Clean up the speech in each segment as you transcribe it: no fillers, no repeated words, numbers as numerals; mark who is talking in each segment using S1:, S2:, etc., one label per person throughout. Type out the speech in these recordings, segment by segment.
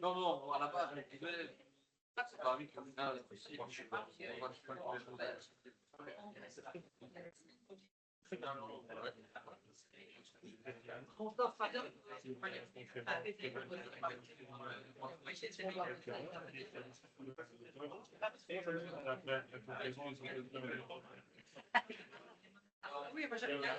S1: Non, non, à la base, je disais, c'est pas lui qui au final, moi, je suis pas. Oui, moi j'aime bien.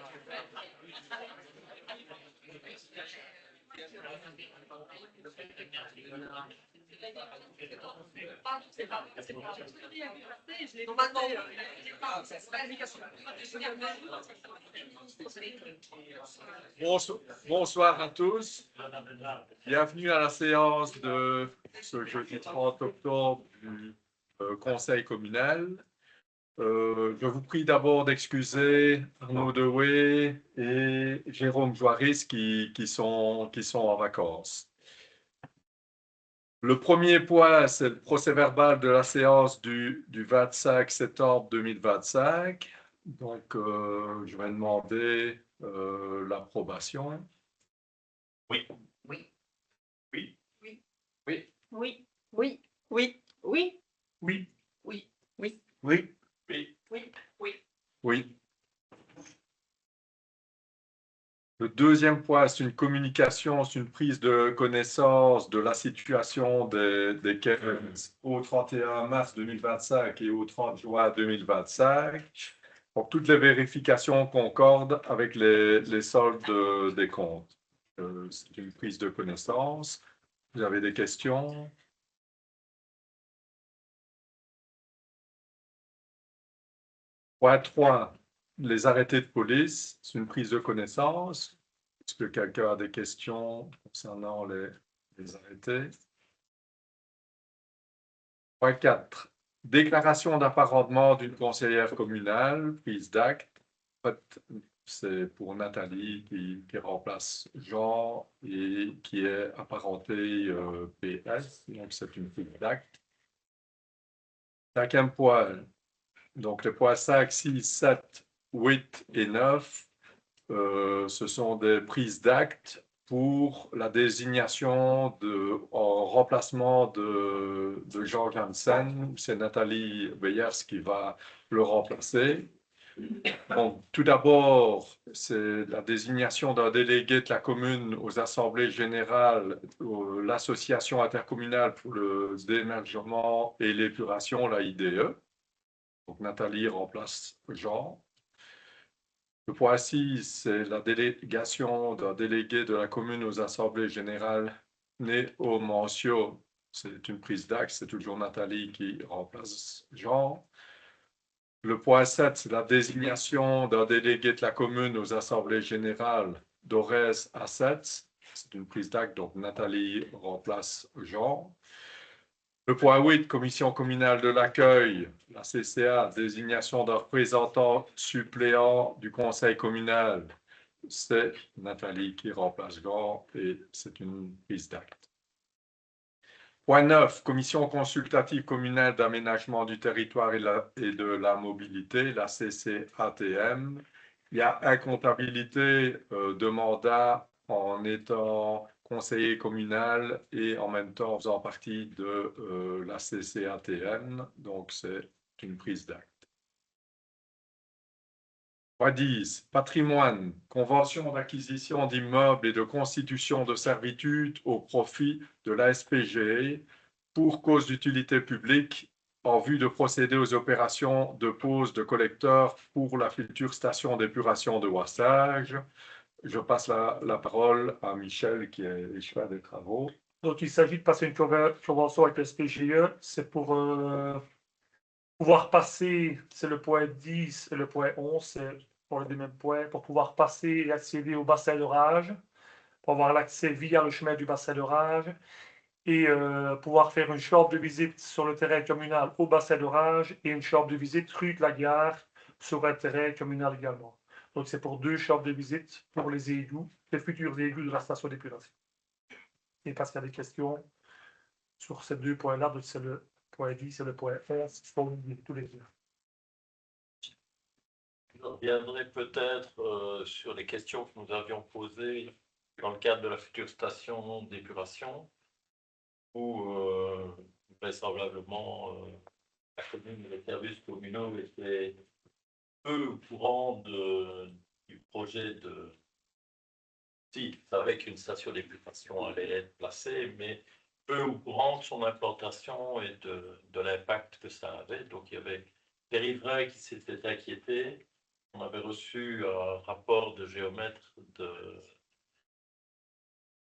S1: Bonsoir à tous. Bienvenue à la séance de ce jeudi 30 octobre du Conseil communal. Je vous prie d'abord d'excuser Arnaud Dewey et Jérôme Joiris qui sont en vacances. Le premier point, c'est le procès-verbal de la séance du 25 septembre 2025. Donc, je vais demander l'approbation.
S2: Oui.
S3: Oui.
S2: Oui.
S3: Oui.
S1: Oui.
S3: Oui. Oui. Oui. Oui.
S2: Oui.
S3: Oui. Oui.
S2: Oui.
S3: Oui. Oui.
S1: Oui. Le deuxième point, c'est une communication, c'est une prise de connaissance de la situation des caisses au 31 mars 2025 et au 30 juin 2025. Donc, toutes les vérifications concordent avec les soldes des comptes. C'est une prise de connaissance. Vous avez des questions? Point 3, les arrêtés de police, c'est une prise de connaissance. Est-ce que quelqu'un a des questions concernant les arrêtés? Point 4, déclaration d'apparentement d'une conseillère communale, prise d'acte. En fait, c'est pour Nathalie qui remplace Jean et qui est apparentée PS, donc c'est une prise d'acte. Cinquième point, donc les points 5, 6, 7, 8 et 9, ce sont des prises d'actes pour la désignation en remplacement de Jean Janssen. C'est Nathalie Beyers qui va le remplacer. Donc, tout d'abord, c'est la désignation d'un délégué de la commune aux assemblées générales, l'association intercommunale pour le déménagement et l'épuration, la IDE. Donc, Nathalie remplace Jean. Le point 6, c'est la délégation d'un délégué de la commune aux assemblées générales né au Mancio. C'est une prise d'acte, c'est toujours Nathalie qui remplace Jean. Le point 7, c'est la désignation d'un délégué de la commune aux assemblées générales d'Orez à 7. C'est une prise d'acte, donc Nathalie remplace Jean. Le point 8, commission communale de l'accueil, la CCA, désignation d'un représentant suppléant du conseil communal. C'est Nathalie qui remplace Jean et c'est une prise d'acte. Point 9, commission consultative communale d'aménagement du territoire et de la mobilité, la CCATM. Il y a incomptabilité de mandat en étant conseiller communal et en même temps en faisant partie de la CCATM, donc c'est une prise d'acte. Point 10, patrimoine, convention d'acquisition d'immeubles et de constitution de servitudes au profit de l'ASPGE pour cause d'utilité publique en vue de procéder aux opérations de pose de collecteurs pour la future station d'épuration de Wassage. Je passe la parole à Michel qui est le chef des travaux.
S2: Donc, il s'agit de passer une convention avec le SPGE. C'est pour pouvoir passer, c'est le point 10 et le point 11, c'est pour les deux mêmes points, pour pouvoir passer et accéder au bassin d'orage, pour avoir l'accès via le chemin du bassin d'orage et pouvoir faire une chambre de visite sur le terrain communal au bassin d'orage et une chambre de visite rue de la Gare sur un terrain communal également. Donc, c'est pour deux chambres de visite pour les égouts, les futurs égouts de la station d'épuration. Et parce qu'il y a des questions sur ces deux points-là, donc c'est le point 10 et le point 11, qui sont liés tous les deux.
S4: Je reviendrai peut-être sur les questions que nous avions posées dans le cadre de la future station d'épuration, où vraisemblablement la commune et les services communaux étaient peu au courant du projet de... Si, ils savaient qu'une station d'épuration allait être placée, mais peu au courant de son implantation et de l'impact que ça avait. Donc il y avait des riverains qui s'étaient inquiétés. On avait reçu un rapport de géomètre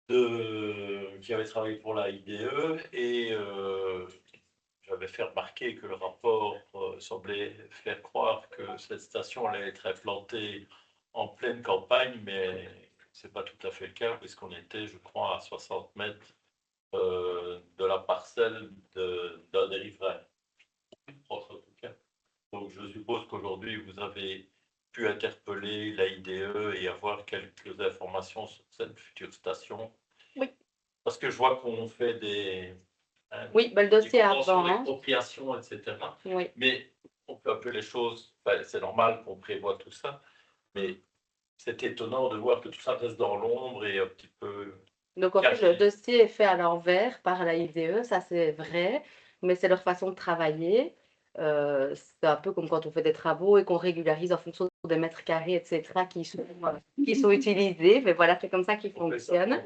S4: qui avait travaillé pour la IDE et j'avais fait remarquer que le rapport semblait faire croire que cette station allait être implantée en pleine campagne, mais ce n'est pas tout à fait le cas, puisqu'on était, je crois, à 60 mètres de la parcelle d'un des riverains. En tout cas. Donc je suppose qu'aujourd'hui, vous avez pu interpeller la IDE et avoir quelques informations sur cette future station.
S3: Oui.
S4: Parce que je vois qu'on fait des...
S3: Oui, le dossier avant.
S4: L'expropriation, etc.
S3: Oui.
S4: Mais on peut appeler les choses, c'est normal qu'on prévoit tout ça, mais c'est étonnant de voir que tout ça reste dans l'ombre et un petit peu...
S3: Donc en fait, le dossier est fait à l'envers par la IDE, ça c'est vrai, mais c'est leur façon de travailler. C'est un peu comme quand on fait des travaux et qu'on régularise en fonction des mètres carrés, etc., qui sont utilisés. Mais voilà, c'est comme ça qu'ils fonctionnent.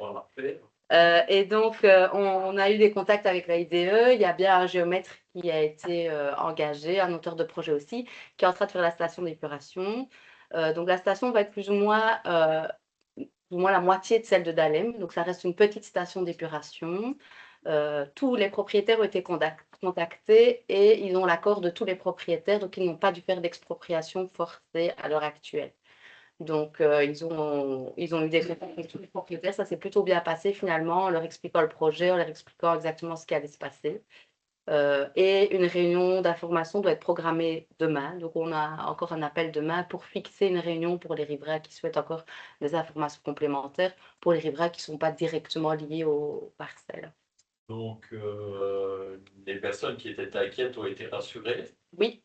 S3: Et donc, on a eu des contacts avec la IDE. Il y a bien un géomètre qui a été engagé, un auteur de projet aussi, qui est en train de faire la station d'épuration. Donc, la station va être plus ou moins la moitié de celle de Dahlem. Donc, ça reste une petite station d'épuration. Tous les propriétaires ont été contactés et ils ont l'accord de tous les propriétaires. Donc, ils n'ont pas dû faire d'expropriation forcée à l'heure actuelle. Donc, ils ont eu des contacts avec tous les propriétaires. Ça s'est plutôt bien passé finalement, en leur expliquant le projet, en leur expliquant exactement ce qui allait se passer. Et une réunion d'information doit être programmée demain. Donc, on a encore un appel demain pour fixer une réunion pour les riverains qui souhaitent encore des informations complémentaires, pour les riverains qui ne sont pas directement liés aux parcelles.
S4: Donc, les personnes qui étaient inquiètes ont été rassurées.
S3: Oui.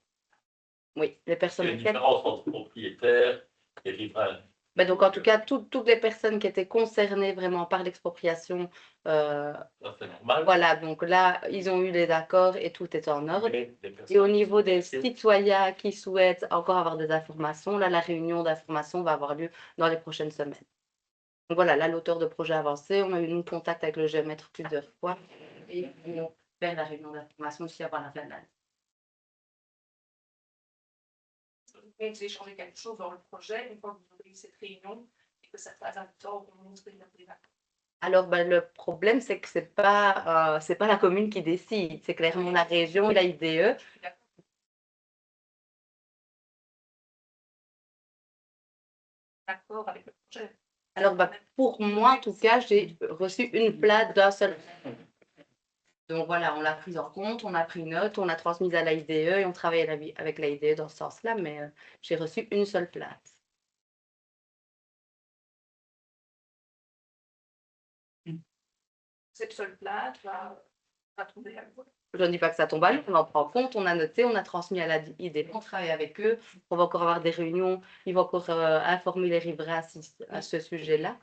S3: Oui, les personnes
S4: inquiètes. Il y a une différence entre propriétaires et riverains.
S3: Ben donc, en tout cas, toutes les personnes qui étaient concernées vraiment par l'expropriation,
S4: c'est normal.
S3: Voilà, donc là, ils ont eu les accords et tout est en ordre. Et au niveau des citoyens qui souhaitent encore avoir des informations, là, la réunion d'information va avoir lieu dans les prochaines semaines. Donc voilà, là, l'auteur de projet avancé, on a eu contact avec le géomètre plusieurs fois et ils vont faire la réunion d'information aussi avant la fin de l'année.
S5: Vous échanger quelque chose dans le projet une fois que vous aurez eu cette réunion et que ça fasse un temps pour montrer la débat.
S3: Alors, ben, le problème, c'est que c'est pas la commune qui décide, c'est clairement la région et la IDE.
S5: D'accord avec le projet.
S3: Alors, ben, pour moi, en tout cas, j'ai reçu une plainte d'un seul. Donc voilà, on l'a prise en compte, on a pris note, on a transmise à l'AIDE et on travaille avec l'AIDE dans ce sens-là, mais j'ai reçu une seule plainte.
S5: Cette seule plainte va tomber à l'eau.
S3: Je ne dis pas que ça tombe à l'eau, on en prend compte, on a noté, on a transmis à l'AIDE, on travaille avec eux, on va encore avoir des réunions, ils vont encore informer les riverains à ce sujet-là.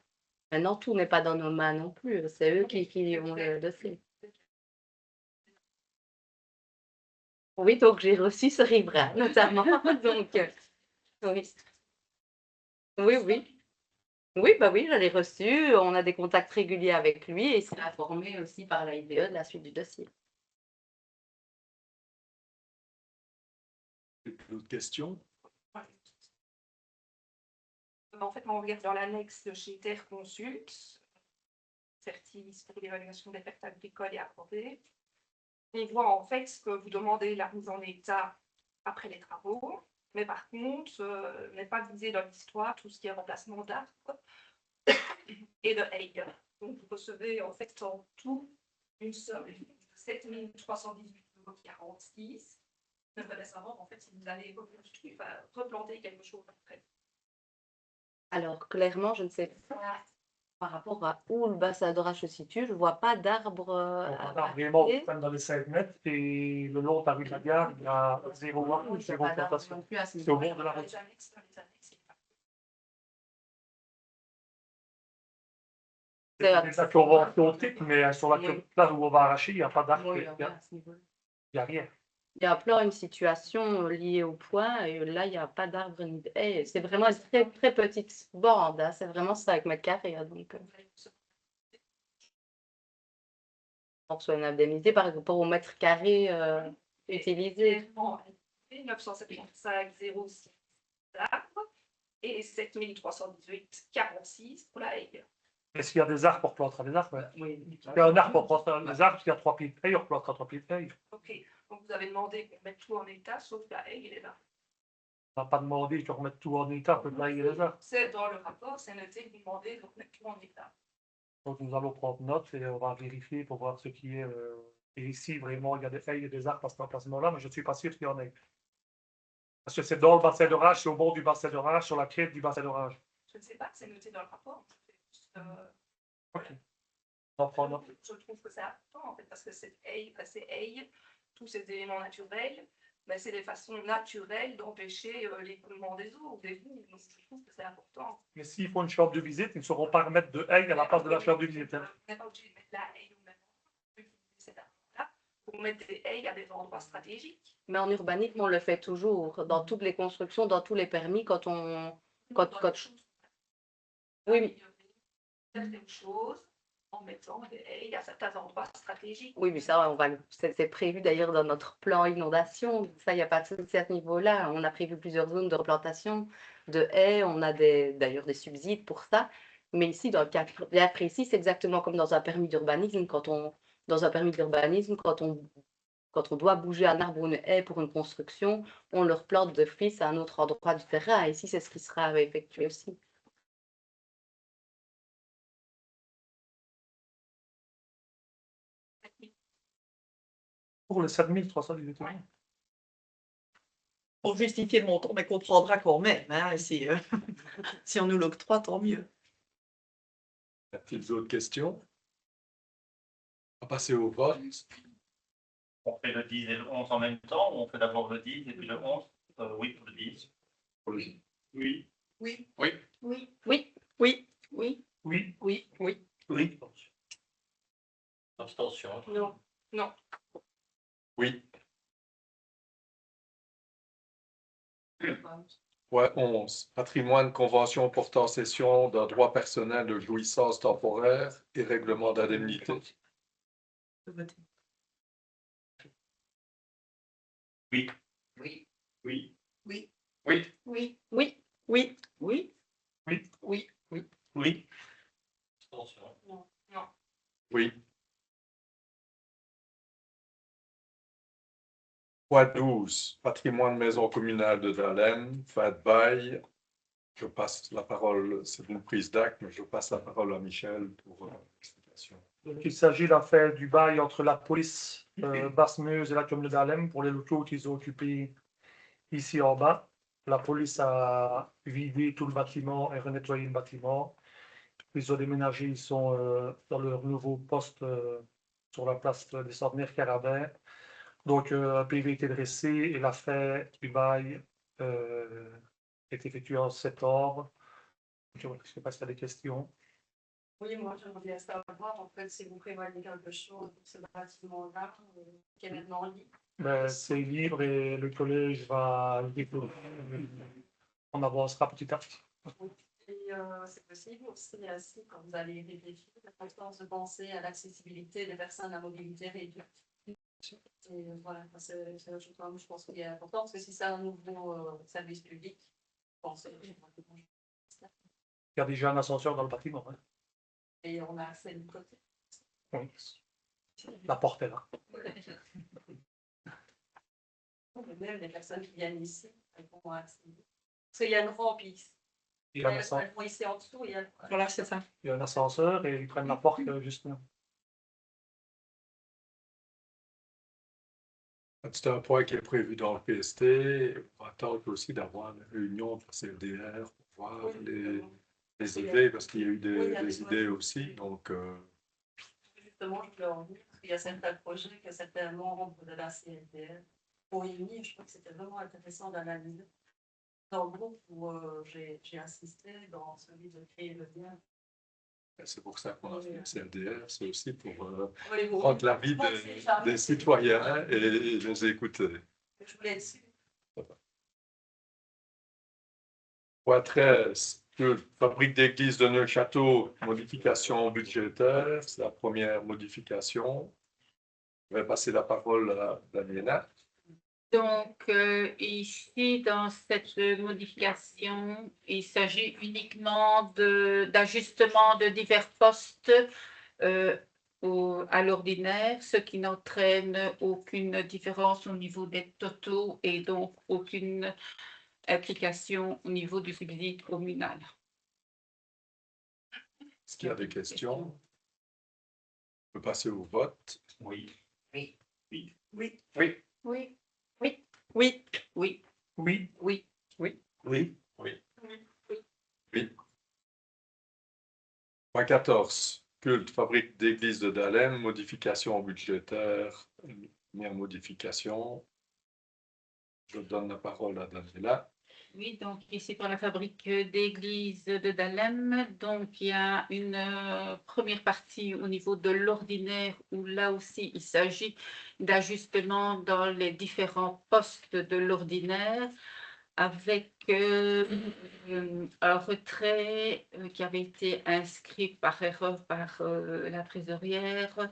S3: Maintenant, tout n'est pas dans nos mains non plus, c'est eux qui ont le dossier. Oui, donc j'ai reçu ce riverain, notamment. Donc, oui. Oui. Oui, bah oui, je l'ai reçu. On a des contacts réguliers avec lui et il sera informé aussi par la IDE de la suite du dossier.
S1: D'autres questions?
S5: En fait, on regarde dans l'annexe de chez Terre Consult, Certis pour l'évaluation des pertes agricoles et accordées. On voit en fait ce que vous demandez la mise en état après les travaux, mais par contre, n'est pas visé dans l'histoire tout ce qui est remplacement d'arbres et de haies. Donc, vous recevez en fait en tout une somme de 7 318,46 €. Je voudrais savoir en fait si vous allez replanter quelque chose après.
S3: Alors, clairement, je ne sais pas par rapport à où le bassin d'orage se situe, je ne vois pas d'arbres
S2: On a vraiment
S3: côté.
S2: dans les 5 mètres et le long de la rue de la Gare, il y a zéro
S3: Non, il n'y a
S2: zéro
S3: pas d'arbres
S2: plantation.
S3: non plus à ce
S2: C'est au
S3: niveau-là.
S2: bord de la
S5: Dans
S2: route.
S5: les annexes, il y a pas.
S3: C'est-
S2: C'est la convention type, mais sur la
S3: Oui.
S2: là où on va arracher, il n'y a pas d'arbre,
S3: Oui,
S2: il
S3: il y a à ce niveau-là.
S2: n'y a rien.
S3: Il y a plein une situation liée au point, et là, il n'y a pas d'arbres ni de haies. C'est vraiment une très, très petite bande, hein. C'est vraiment 5 mètres carrés, hein, donc on reçoit une indemnité par rapport au mètre carré utilisé.
S5: 975 06 d'arbres et 7318,46 pour la haie.
S2: Est-ce qu'il y a des arbres, on replantera des arbres? Ouais.
S3: Oui.
S2: Il y a un arbre, on replantera des arbres, s'il y a 3 pieds de haie, on replantera 3 pieds de haie.
S5: Ok, donc vous avez demandé qu'on mette tout en état, sauf la haie, il est là.
S2: On n'a pas demandé qu'on remette tout en état, que là, il y a des arbres.
S5: C'est dans le rapport, c'est noté que vous demandez de mettre tout en état.
S2: Donc nous allons prendre note et on va vérifier pour voir ce qui est. Et ici, vraiment, il y a des haies et des arbres à cet emplacement-là, mais je ne suis pas sûr qu'il y en ait. Parce que c'est dans le bassin d'orage, c'est au bord du bassin d'orage, sur la crête du bassin d'orage.
S5: Je ne sais pas, c'est noté dans le rapport.
S2: Ok. On prend note.
S5: Je trouve que c'est important, en fait, parce que c'est haie, tous ces éléments naturels, mais c'est des façons naturelles d'empêcher l'écoulement des eaux ou des boues. Donc je trouve que c'est important.
S2: Mais s'il faut une chambre de visite, ils ne sauront pas remettre de haie à la place de la chambre de visite. Hein.
S5: On n'est pas obligé de mettre la haie au même endroit. Cet arbre-là, pour mettre des haies à des endroits stratégiques.
S3: Mais en urbanisme, on le fait toujours, dans toutes les constructions, dans tous les permis, quand on...
S5: Dans
S3: Quand-
S5: les choses,
S3: Oui, mais-
S5: certaines choses en mettant des haies à certains endroits stratégiques.
S3: oui, mais ça, c'est prévu d'ailleurs dans notre plan inondation. Ça, il n'y a pas de souci à ce niveau-là. On a prévu plusieurs zones de replantation de haies. On a d'ailleurs des subsides pour ça. Mais ici, dans le cas bien précis, c'est exactement comme dans un permis d'urbanisme. Dans un permis d'urbanisme, quand on doit bouger un arbre ou une haie pour une construction, on le replante d'office à un autre endroit du terrain. Et ici, c'est ce qui sera effectué aussi.
S2: Pour les 7318 euros.
S6: Pour justifier le montant, mais qu'on prendra quand même. Hein, si, si on nous l'octroie, tant mieux.
S1: Y a-t-il d'autres questions? On va passer au vote.
S7: On fait le 10 et le 11 en même temps, ou on fait d'abord le 10 et puis le 11? Oui, pour le 10.
S1: Oui.
S7: Oui.
S6: Oui.
S1: Oui.
S3: Oui.
S6: Oui. Oui.
S2: Oui.
S6: Oui. Oui.
S2: Oui.
S4: Abstention.
S5: Non, non.
S1: Oui. Point 11. Patrimoine, convention portant cession d'un droit personnel de jouissance temporaire et règlement d'indemnité.
S7: Oui.
S6: Oui.
S7: Oui.
S6: Oui.
S1: Oui.
S6: Oui. Oui. Oui. Oui.
S2: Oui.
S6: Oui. Oui.
S7: Oui.
S4: Abstention.
S5: Non, non.
S1: Oui. Point 12. Patrimoine maison communale de Dahlem, fin de bail. Je passe la parole, c'est une prise d'acte, mais je passe la parole à Michel pour l'explication.
S2: Donc, il s'agit d'affaire du bail entre la police Basse-Meuse et la commune d'Alem pour les locaux qu'ils ont occupés ici en bas. La police a vidé tout le bâtiment et renettoyé le bâtiment. Ils ont déménagé, ils sont dans leur nouveau poste sur la place des Centenaires Carabin. Donc, un PV a été dressé et l'affaire du bail est effectuée en septembre. Je ne sais pas s'il y a des questions.
S8: Oui, moi j'aimerais bien savoir en fait si vous prévoyez quelque chose pour ce bâtiment-là, qui est maintenant libre.
S2: Ben, c'est libre et le collège va le déposer. On avancera petit à petit.
S8: Et c'est possible aussi, si quand vous allez réfléchir, l'importance de penser à l'accessibilité des personnes à mobilité réduite. Et voilà, c'est je pense qu'il est important parce que si c'est un nouveau service public, pensez.
S2: Il y a déjà un ascenseur dans le bâtiment. Hein.
S8: Et on a accès du côté.
S2: Oui. La porte est là.
S8: Même les personnes qui viennent ici, elles pourront accéder. Parce qu'il y a une rampe ici.
S2: Il y a un ascenseur,
S8: Elles vont ici en dessous.
S6: Voilà, c'est ça.
S2: il y a un ascenseur et ils prennent la porte juste là.
S1: C'est un point qui est prévu dans le PST. On va attendre aussi d'avoir une réunion de CLDR pour voir les des idées, parce qu'il y a eu
S8: Oui, il y a
S1: des
S8: des
S1: idées aussi. Donc,
S8: Justement, je voulais en venir, parce qu'il y a certains projets que certains membres de la CNDR ont émis, je trouve que c'était vraiment intéressant d'analyser. Dans le groupe où j'ai assisté, dans celui de créer le lien.
S1: c'est pour ça qu'on a fait le CNDR, c'est aussi pour
S8: Oui, oui.
S1: prendre l'avis
S8: Je pense que jamais
S1: des
S8: c'est-
S1: citoyens et les écouter.
S8: Je voulais être sûre.
S1: Point 13, que fabrique d'église de Neufchâteau, modification budgétaire, c'est la première modification. Je vais passer la parole à Daniela.
S9: Donc, ici, dans cette modification, il s'agit uniquement d'ajustement de divers postes à l'ordinaire, ce qui n'entraîne aucune différence au niveau des totaux et donc aucune implication au niveau du subside communal.
S1: Est-ce qu'il y a des questions? On peut passer au vote.
S7: Oui.
S6: Oui.
S7: Oui.
S2: Oui.
S1: Oui.
S9: Oui,
S6: Oui.
S9: oui,
S2: Oui.
S9: oui.
S1: Oui.
S4: Oui.
S1: Point 14, culte, fabrique d'église de Dahlem, modification budgétaire, première modification. Je donne la parole à Daniela.
S9: Oui, donc ici pour la fabrique d'église de Dahlem, donc il y a une première partie au niveau de l'ordinaire où là aussi il s'agit d'ajustements dans les différents postes de l'ordinaire avec un retrait qui avait été inscrit par erreur par la trésorière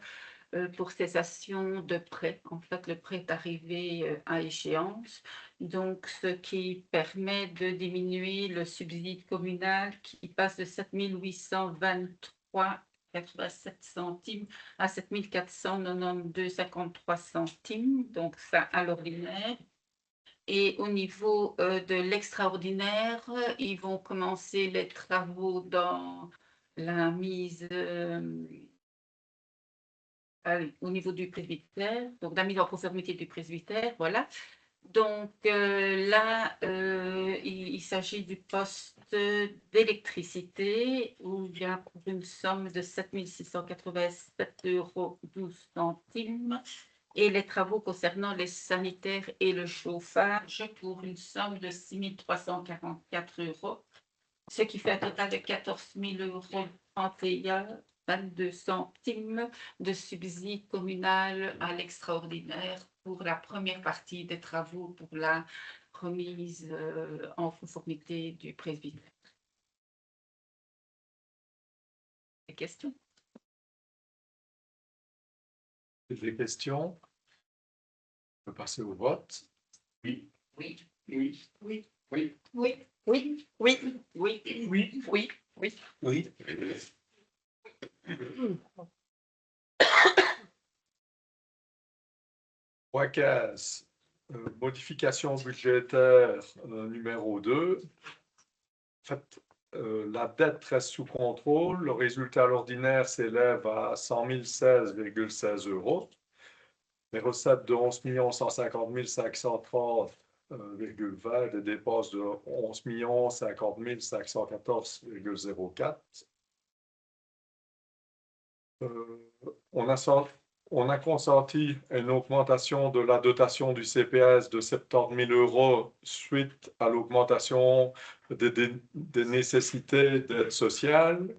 S9: pour cessation de prêt. En fait, le prêt est arrivé à échéance, donc ce qui permet de diminuer le subside communal qui passe de 7 823,87 centimes à 7 492,53 centimes, donc ça à l'ordinaire. Et au niveau de l'extraordinaire, ils vont commencer les travaux dans la mise au niveau du presbytère, donc la mise en conformité du presbytère, voilà. Donc là, il s'agit du poste d'électricité où il y a pour une somme de 7 687,12 € et les travaux concernant les sanitaires et le chauffage pour une somme de 6 344 €, ce qui fait un total de 14 031,22 centimes de subside communal à l'extraordinaire pour la première partie des travaux pour la remise en conformité du presbytère. Des questions?
S1: Des questions? On peut passer au vote.
S7: Oui.
S6: Oui.
S7: Oui.
S2: Oui.
S1: Oui.
S9: Oui,
S6: Oui. Oui.
S9: oui,
S2: Oui.
S9: oui,
S6: Oui.
S7: Oui.
S1: Point 15, modification budgétaire numéro 2. En fait, la dette reste sous contrôle. Le résultat à l'ordinaire s'élève à 100 016,16 €. Les recettes de 11 150 530,20 et des dépenses de 11 50 514,04. On a consenti une augmentation de la dotation du CPS de 70 000 € suite à l'augmentation des nécessités d'aide sociale.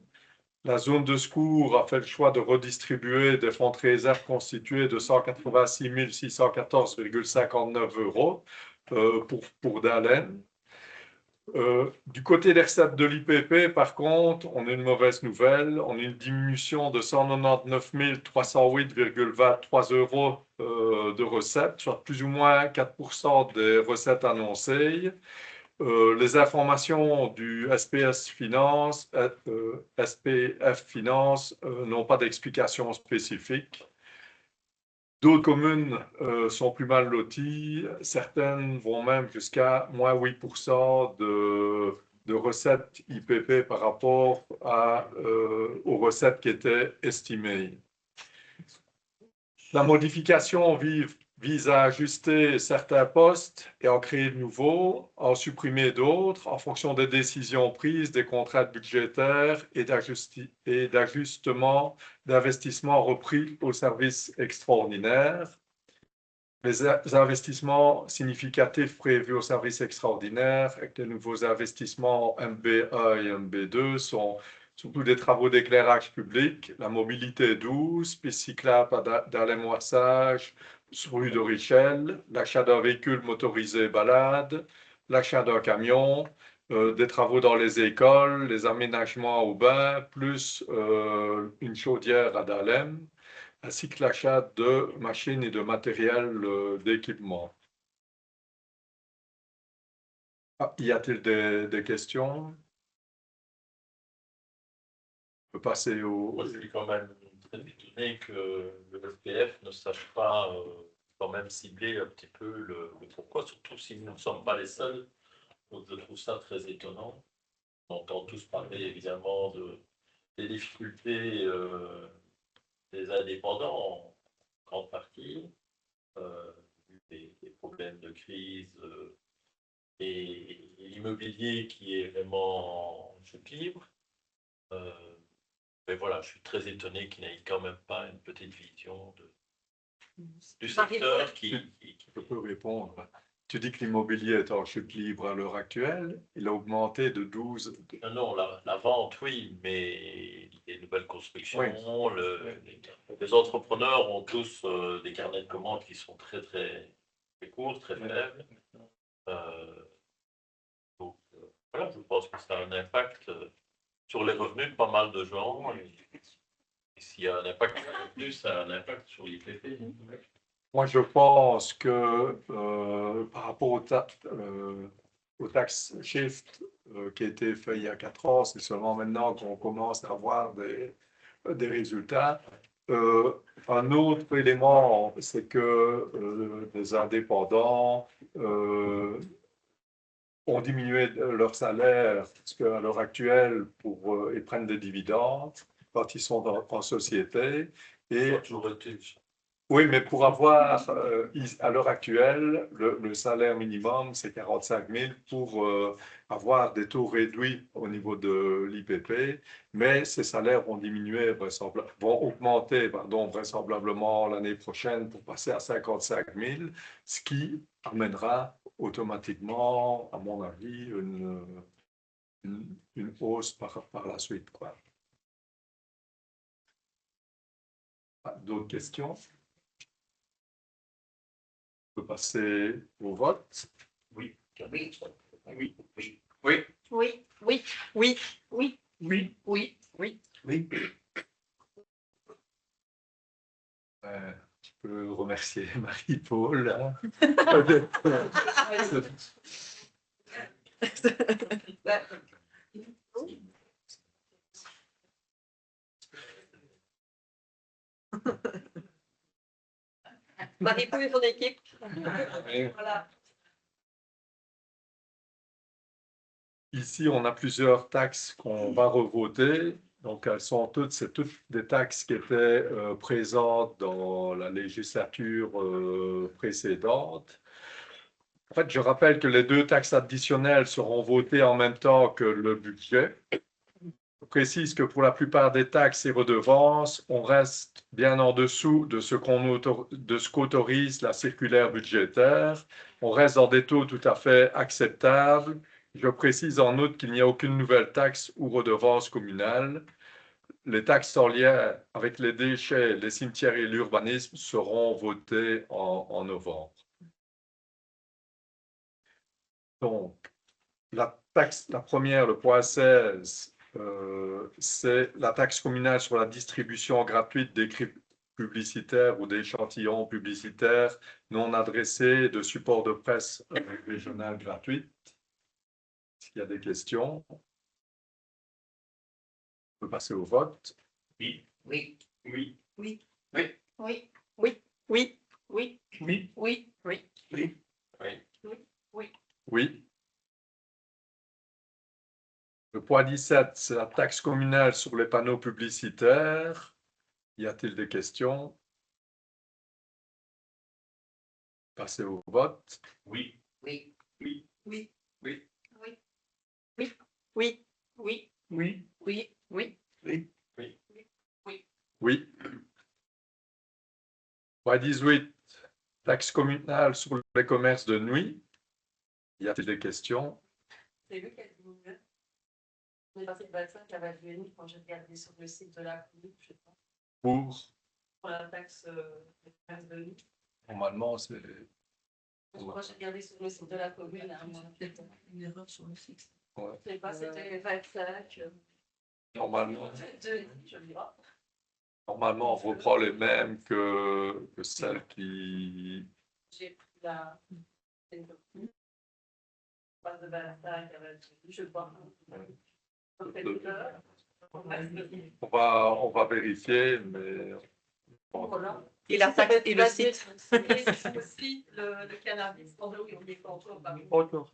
S1: La zone de secours a fait le choix de redistribuer des fonds de réserve constitués de 186 614,59 € pour Dahlem. Du côté des recettes de l'IPP, par contre, on a une mauvaise nouvelle. On a une diminution de 199 308,23 € de recettes, soit plus ou moins 4% des recettes annoncées. Les informations du SPF Finance n'ont pas d'explication spécifique. D'autres communes sont plus mal loties. Certaines vont même jusqu'à moins 8% de recettes IPP par rapport aux recettes qui étaient estimées. La modification vise à ajuster certains postes et en créer de nouveaux, en supprimer d'autres en fonction des décisions prises, des contraintes budgétaires et d'ajustements d'investissements repris au service extraordinaire. Les investissements significatifs prévus au service extraordinaire avec les nouveaux investissements MB1 et MB2 sont surtout des travaux d'éclairage public, la mobilité douce, piste cyclable d'Alem-Moissage, rue de Richel, l'achat d'un véhicule motorisé balade, l'achat d'un camion, des travaux dans les écoles, les aménagements au bain, plus une chaudière à Dahlem, ainsi que l'achat de machines et de matériel d'équipement. Y a-t-il des questions? On peut passer au...
S4: Moi, je suis quand même très étonné que le SPF ne sache pas quand même cibler un petit peu le pourquoi, surtout si nous ne sommes pas les seuls. Donc, je trouve ça très étonnant. On entend tous parler évidemment des difficultés des indépendants en grande partie, des problèmes de crise et l'immobilier qui est vraiment en chute libre. Mais voilà, je suis très étonné qu'il n'ait quand même pas une petite vision du secteur qui...
S1: Je peux répondre. Tu dis que l'immobilier est en chute libre à l'heure actuelle. Il a augmenté de 12...
S4: Non, la vente, oui, mais les nouvelles constructions,
S1: Oui.
S4: les entrepreneurs ont tous des carnets de commandes qui sont très, très, très courts, très faibles. Donc, voilà, je pense que ça a un impact sur les revenus de pas mal de gens. Et s'il y a un impact sur les revenus, ça a un impact sur l'IPP.
S1: Moi, je pense que par rapport au tax shift qui a été fait il y a 4 ans, c'est seulement maintenant qu'on commence à avoir des résultats. Un autre élément, c'est que des indépendants ont diminué leur salaire parce qu'à l'heure actuelle, ils prennent des dividendes quand ils sont en société. Et oui, mais pour avoir, à l'heure actuelle, le salaire minimum, c'est 45 000 pour avoir des taux réduits au niveau de l'IPP, mais ces salaires vont diminuer, vont augmenter, vraisemblablement l'année prochaine pour passer à 55 000, ce qui amènera automatiquement, à mon avis, une hausse par la suite, quoi. D'autres questions? On peut passer au vote.
S7: Oui.
S2: Oui.
S7: Oui.
S2: Oui.
S6: Oui.
S9: Oui.
S6: Oui.
S9: Oui.
S2: Oui.
S6: Oui.
S1: Oui. Je peux remercier Marie-Paul. Hein.
S6: Marie-Paul et son équipe.
S1: Voilà. Ici, on a plusieurs taxes qu'on va revoter. Donc, c'est toutes des taxes qui étaient présentes dans la législature précédente. En fait, je rappelle que les 2 taxes additionnelles seront votées en même temps que le budget. Je précise que pour la plupart des taxes et redevances, on reste bien en dessous de ce qu'autorise la circulaire budgétaire. On reste dans des taux tout à fait acceptables. Je précise en outre qu'il n'y a aucune nouvelle taxe ou redevance communale. Les taxes en lien avec les déchets, les cimetières et l'urbanisme seront votées en novembre. Donc, la première, le point 16, c'est la taxe communale sur la distribution gratuite d'écrits publicitaires ou d'échantillons publicitaires non adressés de supports de presse régionale gratuite. S'il y a des questions, on peut passer au vote.
S7: Oui.
S6: Oui.
S7: Oui.
S6: Oui.
S9: Oui. Oui.
S6: Oui.
S2: Oui.
S9: Oui.
S2: Oui.
S9: Oui.
S6: Oui.
S2: Oui.
S1: Oui. Le point 17, c'est la taxe communale sur les panneaux publicitaires. Y a-t-il des questions? passer au vote.
S7: Oui.
S8: Oui.
S7: Oui.
S6: Oui.
S7: Oui.
S8: Oui.
S6: Oui.
S2: Oui. Oui.
S6: Oui.
S2: Oui.
S1: Oui. Point 18, taxe communale sur les commerces de nuit. Y a-t-il des questions?
S8: C'est lui qui a dit mieux. On est passé de 25 à 22,5 quand j'ai regardé sur le site de la commune, je sais pas, pour la taxe des commerces de nuit.
S1: Normalement, c'est...
S8: Moi, j'ai regardé sur le site de la commune, à moi.
S6: Une erreur sur le site.
S1: Ouais.
S8: Je sais pas, c'était 25.
S1: Normalement,
S8: 22,5, je me dis, oh,
S1: on reprend les mêmes que celles qui...
S8: j'ai pris la. On passe de 25 à 22, je sais pas. On fait tout l'heure.
S1: On va vérifier, mais...
S8: Voilà.
S6: Et la taxe et le site.
S8: Et aussi le cannabis. Oh, oui, on est pas encore parmi.
S2: Encore.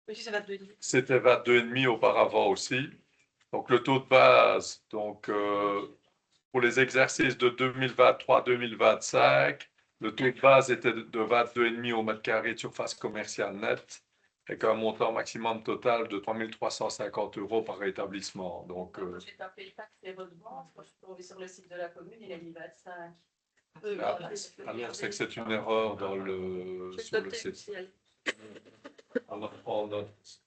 S6: Oui, ça va devenir.
S1: C'était 22,5 auparavant aussi. Donc le taux de base, donc, pour les exercices de 2023-2025, le taux de base était de 22,5 au mètre carré de surface commerciale nette, avec un montant maximum total de 3 350 € par établissement. Donc,
S8: J'ai tapé taxe et redevance. Quand je suis tombée sur le site de la commune, il a mis 25.
S1: alors c'est que c'est une erreur sur le site. On note.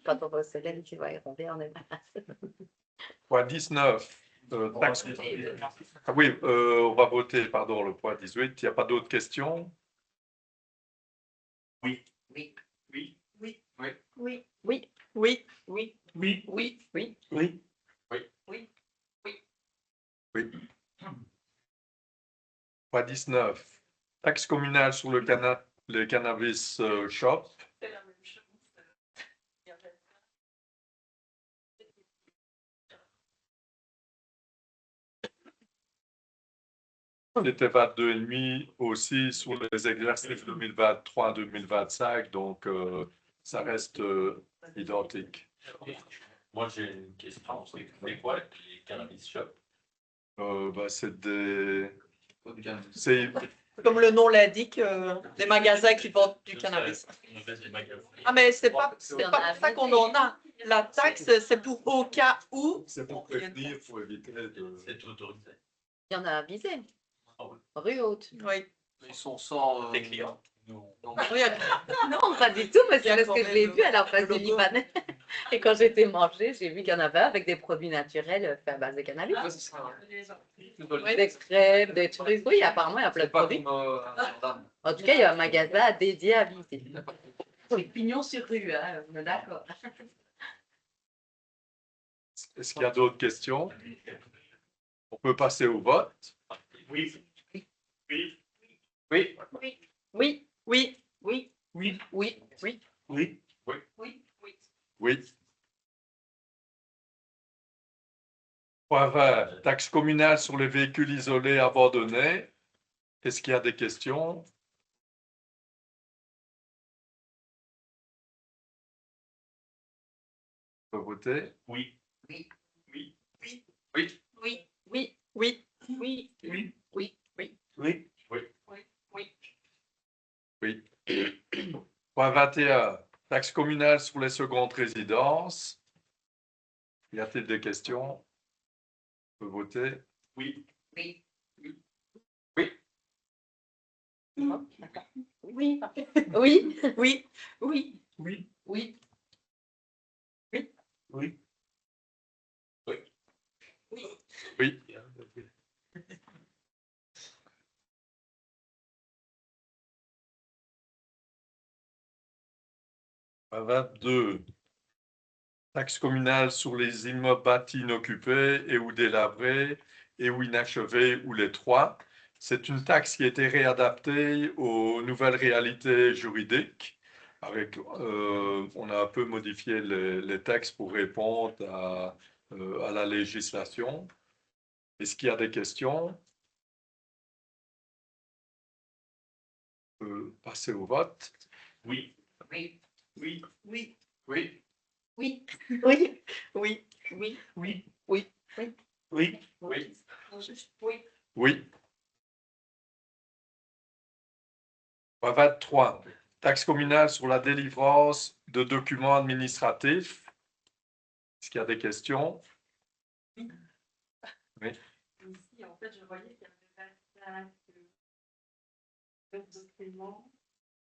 S3: Quand on voit Célène qui va y tomber, on est
S1: Point 19. Taxe... Ah oui, on va voter, pardon, le point 18. Il n'y a pas d'autres questions?
S7: Oui.
S8: Oui.
S7: Oui.
S8: Oui.
S7: Oui.
S6: Oui.
S3: Oui,
S6: Oui.
S2: Oui.
S6: Oui.
S2: Oui.
S6: Oui.
S2: Oui.
S8: Oui.
S1: Oui. Point 19. Taxe communale sur le cannabis shop.
S8: C'est la même chose. Il y avait-
S1: C'était 22,5 aussi sur les exercices 2023-2025, donc ça reste identique.
S4: Moi, j'ai une question. C'est quoi les cannabis shops?
S1: C'est des... C'est...
S6: Comme le nom l'indique, des magasins qui vendent du cannabis. Ah, mais c'est pas pour ça qu'on en a. La taxe, c'est pour au cas où.
S1: C'est pour prévenir, pour éviter de...
S4: C'est autorisé.
S3: il y en a à Bizet,
S4: Ah oui.
S3: rue Haute.
S6: Oui.
S7: Ils sont sans.
S4: Les clients.
S6: Oui,
S3: Non, pas du tout, mais
S6: Il y
S3: c'est
S6: a
S3: parce
S6: quand
S3: que je
S6: même
S3: l'ai
S6: le-
S3: vu à la place
S6: le
S3: du
S6: logo.
S3: Libanais. Et quand j'étais manger, j'ai vu qu'il y en avait avec des produits naturels faits à base de cannabis. Des crèmes, des trucs. Oui, apparemment, il y a plein de produits. En tout cas, il y a un magasin dédié à visiter. C'est pignon sur rue, hein, on est d'accord.
S1: Est-ce qu'il y a d'autres questions? On peut passer au vote.
S7: Oui. Oui.
S1: Oui.
S3: Oui,
S6: Oui.
S2: Oui.
S3: oui, oui, oui.
S2: Oui.
S8: Oui. Oui.
S1: Oui. Point 20. Taxe communale sur les véhicules isolés abandonnés. Est-ce qu'il y a des questions? On peut voter.
S7: Oui.
S8: Oui.
S7: Oui.
S8: Oui.
S7: Oui.
S3: Oui, oui,
S6: Oui.
S3: oui,
S2: Oui.
S3: oui, oui.
S2: Oui.
S8: Oui.
S1: Oui. Point 21. Taxe communale sur les secondes résidences. Y a-t-il des questions? On peut voter.
S7: Oui.
S8: Oui.
S3: Oui, oui, oui,
S6: Oui.
S3: oui,
S2: Oui.
S3: oui.
S2: Oui.
S1: Oui. Point 22. Taxe communale sur les immeubles bâtis inoccupés et ou délabrés et ou inachevés ou les trois. C'est une taxe qui a été réadaptée aux nouvelles réalités juridiques. On a un peu modifié les textes pour répondre à la législation. Est-ce qu'il y a des questions? On peut passer au vote.
S7: Oui.
S8: Oui.
S7: Oui.
S8: Oui.
S7: Oui.
S8: Oui.
S6: Oui. Oui.
S9: Oui.
S2: Oui.
S6: Oui.
S2: Oui.
S4: Oui.
S8: Oui.
S1: Oui. Point 23. Taxe communale sur la délivrance de documents administratifs. Est-ce qu'il y a des questions? Oui.
S8: Ici, en fait, je voyais qu'il y avait 25 documents,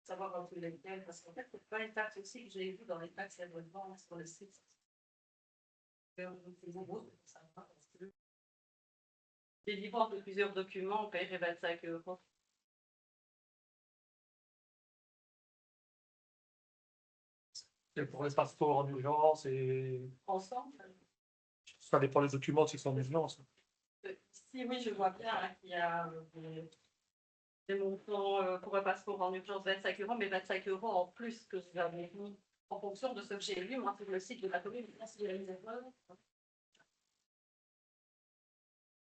S8: savoir un peu lesquels, parce qu'en fait, c'est pas une taxe aussi que j'ai vu dans les taxes et abonnements sur le site. C'est beau, ça va, parce que délivrance de plusieurs documents, on paierait 25 €.
S2: C'est pour les passeports en urgence et
S8: Ensemble,
S2: ça dépend des documents s'ils sont en urgence.
S8: ici, oui, je vois bien hein, qu'il y a des montants pour un passeport en urgence 25 €, mais 25 € en plus que vous avez mis en fonction de ce que j'ai lu, moi, sur le site de la commune. S'il y a une erreur.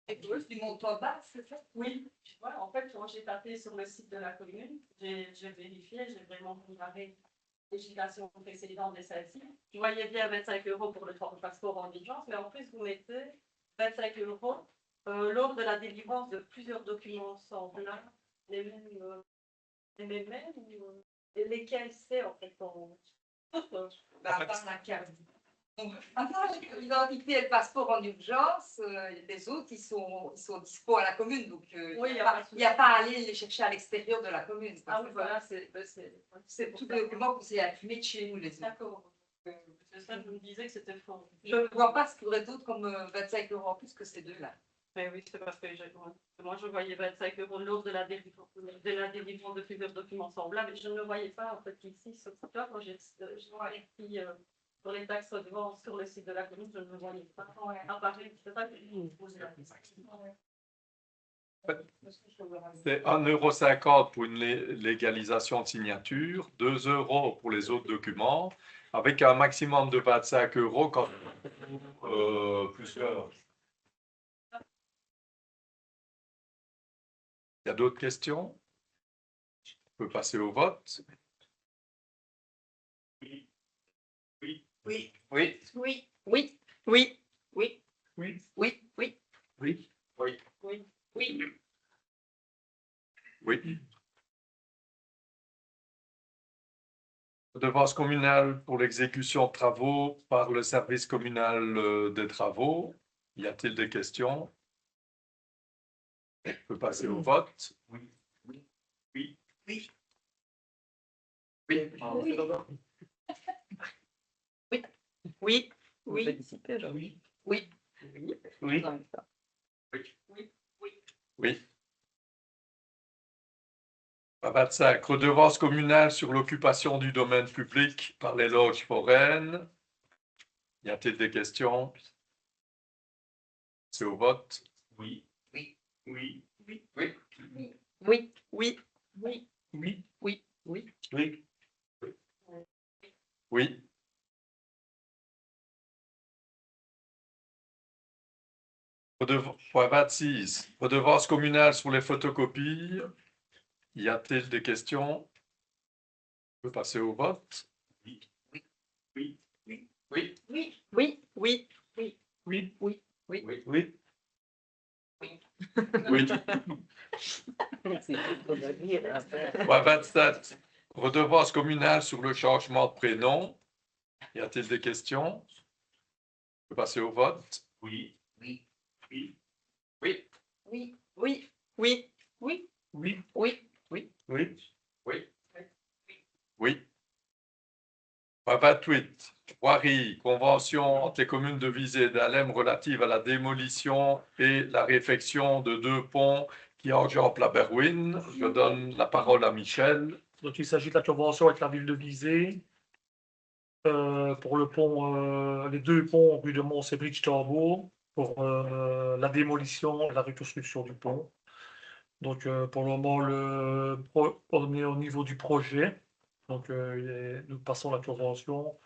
S8: Et plus du montant bas, c'est ça? Oui. Ouais, en fait, quand j'ai tapé sur le site de la commune, j'ai vérifié, j'ai vraiment comparé les législations précédentes et celle-ci. Je voyais bien 25 € pour le passeport en urgence, mais en plus, vous mettez 25 € lors de la délivrance de plusieurs documents semblables, les mêmes, et lesquels c'est en fait à part la carte. Donc, à part l'identité et le passeport en urgence, les autres, ils sont dispo à la commune. Donc, oui, il n'y a pas à aller les chercher à l'extérieur de la commune. Ah oui, voilà, c'est tous les documents que vous avez imprimés de chez nous, les autres. D'accord. C'est ça, je me disais que c'était fort. Je ne vois pas ce qu'il y aurait d'autre comme 25 € en plus que ces deux-là. Mais oui, c'est parce que moi, je voyais 25 € lors de la délivrance de plusieurs documents semblables. Et je ne voyais pas, en fait, ici, sur ce cas, quand j'ai écrit pour les taxes redevances sur le site de la commune, je ne le voyais pas apparaître. C'est ça que je me posais la question.
S1: C'est 1,50 € pour une légalisation de signature, 2 € pour les autres documents, avec un maximum de 25 € quand plusieurs. Il y a d'autres questions? On peut passer au vote.
S7: Oui.
S6: Oui.
S7: Oui.
S6: Oui.
S9: Oui.
S6: Oui. Oui.
S2: Oui.
S6: Oui. Oui.
S2: Oui.
S1: Oui.
S8: Oui.
S1: Oui. Redevance communale pour l'exécution de travaux par le service communal des travaux. Y a-t-il des questions? On peut passer au vote.
S7: Oui. Oui. Oui.
S6: Oui.
S1: Oui.
S6: Oui.
S2: Oui.
S6: Oui.
S2: Oui.
S6: Oui.
S1: Oui. 25. Redevance communale sur l'occupation du domaine public par les loges foraines. Y a-t-il des questions? C'est au vote.
S7: Oui.
S6: Oui.
S7: Oui.
S6: Oui.
S1: Oui.
S6: Oui. Oui.
S2: Oui.
S6: Oui. Oui. Oui.
S2: Oui.
S1: Oui. Point 26. Redevance communale sur les photocopies. Y a-t-il des questions? On peut passer au vote.
S7: Oui. Oui.
S1: Oui.
S6: Oui. Oui. Oui.
S2: Oui.
S6: Oui. Oui.
S1: Oui.
S2: Oui.
S1: Oui. Point 27. Redevance communale sur le changement de prénom. Y a-t-il des questions? On peut passer au vote.
S7: Oui.
S6: Oui.
S7: Oui.
S1: Oui.
S6: Oui. Oui. Oui.
S2: Oui.
S6: Oui. Oui.
S2: Oui.
S1: Oui. Oui. Point 28. Voirie, convention entre les communes de Visé et d'Alem relative à la démolition et la réfection de 2 ponts qui enjambent la Berwyn. Je donne la parole à Michel.
S2: Donc, il s'agit de la convention avec la ville de Visé pour le pont, les 2 ponts rue de Mons et Bridge-Torbeau pour la démolition et la reconstruction du pont. Donc, pour le moment, on est au niveau du projet. Donc, nous passons la convention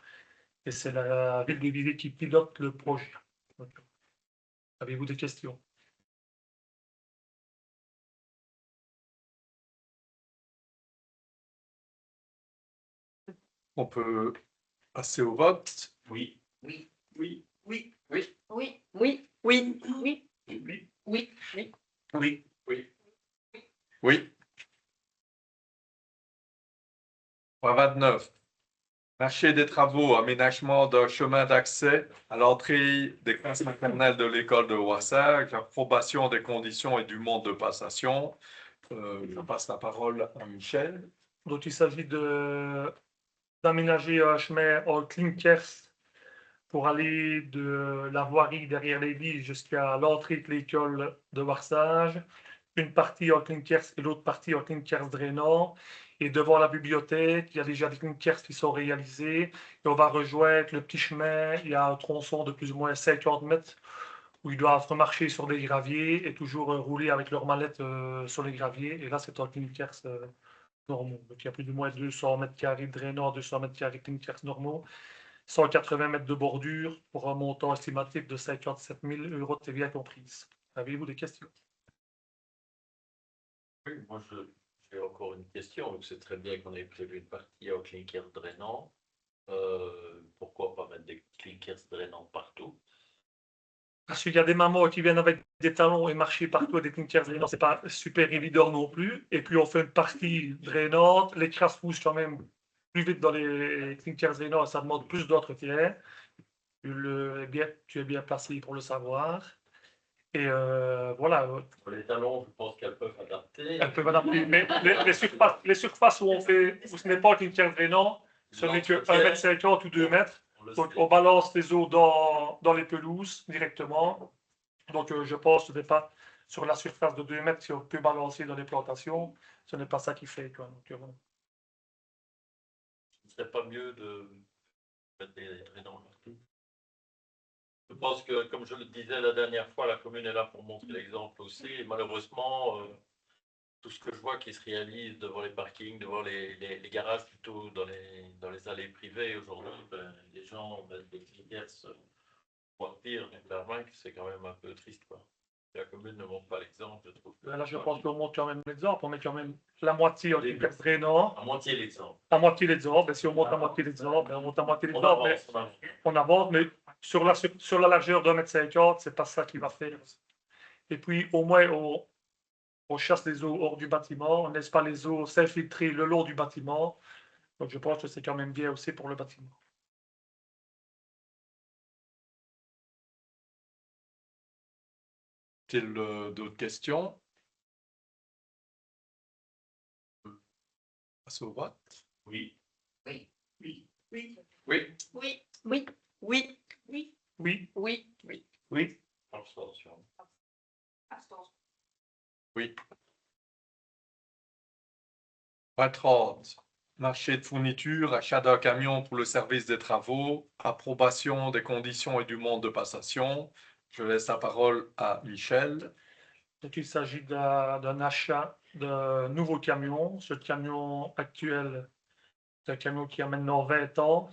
S2: et c'est la ville de Visé qui pilote le projet. Donc, avez-vous des questions?
S1: On peut Passez au vote.
S7: Oui.
S8: Oui.
S7: Oui.
S8: Oui.
S3: Oui. Oui.
S6: Oui.
S3: Oui.
S2: Oui.
S3: Oui.
S2: Oui.
S1: Oui. Point 29. Marché des travaux, aménagement d'un chemin d'accès à l'entrée des classes maternelles de l'école de Ouassag, approbation des conditions et du mode de passation. Je passe la parole à Michel.
S2: Donc, il s'agit d'aménager un chemin en clinkers pour aller de la voirie derrière l'église jusqu'à l'entrée de l'école de Varsage. Une partie en clinkers et l'autre partie en clinkers drainant. Et devant la bibliothèque, il y a déjà des clinkers qui sont réalisés. Et on va rejoindre le petit chemin. Il y a un tronçon de plus ou moins 50 mètres où ils doivent marcher sur des graviers et toujours rouler avec leurs mallettes sur les graviers. Et là, c'est en clinkers normaux. Donc, il y a plus ou moins 200 mètres carrés de drainant, 200 mètres carrés de clinkers normaux, 180 mètres de bordure pour un montant estimatif de 57 000 € de TVA comprise. Avez-vous des questions?
S4: Oui, moi, j'ai encore une question. Donc, c'est très bien qu'on ait prévu une partie en clinkers drainant. Pourquoi pas mettre des clinkers drainants partout?
S2: Parce qu'il y a des mamans qui viennent avec des talons et marcher partout avec des clinkers drainants, c'est pas super évident non plus. Et puis on fait une partie drainante, les crasses poussent quand même plus vite dans les clinkers drainants, ça demande plus d'entretien. Tu es bien placé pour le savoir. Et voilà,
S4: Pour les talons, je pense qu'elles peuvent adapter.
S2: elles peuvent adapter. Mais les surfaces où ce n'est pas un clinker drainant, ce n'est que 1,50 m ou 2 mètres. Donc on balance les eaux dans les pelouses directement. Donc je pense que ce n'est pas sur la surface de 2 mètres si on peut balancer dans les plantations. Ce n'est pas ça qui fait, quoi. Donc, voilà.
S4: Ce ne serait pas mieux de mettre des drainants partout? Je pense que, comme je le disais la dernière fois, la commune est là pour montrer l'exemple aussi. Et malheureusement, tout ce que je vois qui se réalise devant les parkings, devant les garages, plutôt dans les allées privées aujourd'hui, les gens mettent des clinkers, voire pire, clairement, c'est quand même un peu triste, quoi. La commune ne montre pas l'exemple, je trouve.
S2: Là, je pense qu'on montre quand même l'exemple. On met quand même la moitié en clinker drainant.
S4: À moitié l'exemple.
S2: À moitié l'exemple. Et si on monte à moitié l'exemple, on monte à moitié
S4: On
S2: l'exemple.
S4: avance, on avance.
S2: On avance, mais sur la largeur de 1,50 m, c'est pas ça qui va faire. Et puis, au moins, on chasse les eaux hors du bâtiment, on ne laisse pas les eaux s'infiltrer le long du bâtiment. Donc, je pense que c'est quand même bien aussi pour le bâtiment.
S1: T-il d'autres questions? Passe au vote.
S7: Oui.
S8: Oui.
S7: Oui.
S8: Oui.
S1: Oui.
S6: Oui. Oui. Oui.
S2: Oui.
S6: Oui.
S2: Oui. Oui.
S4: Abstention.
S5: Abstention.
S1: Oui. Point 30. Marché de fourniture, achat d'un camion pour le service des travaux, approbation des conditions et du mode de passation. Je laisse la parole à Michel.
S2: Donc, il s'agit d'un achat d'un nouveau camion. Ce camion actuel, c'est un camion qui a maintenant 20 ans.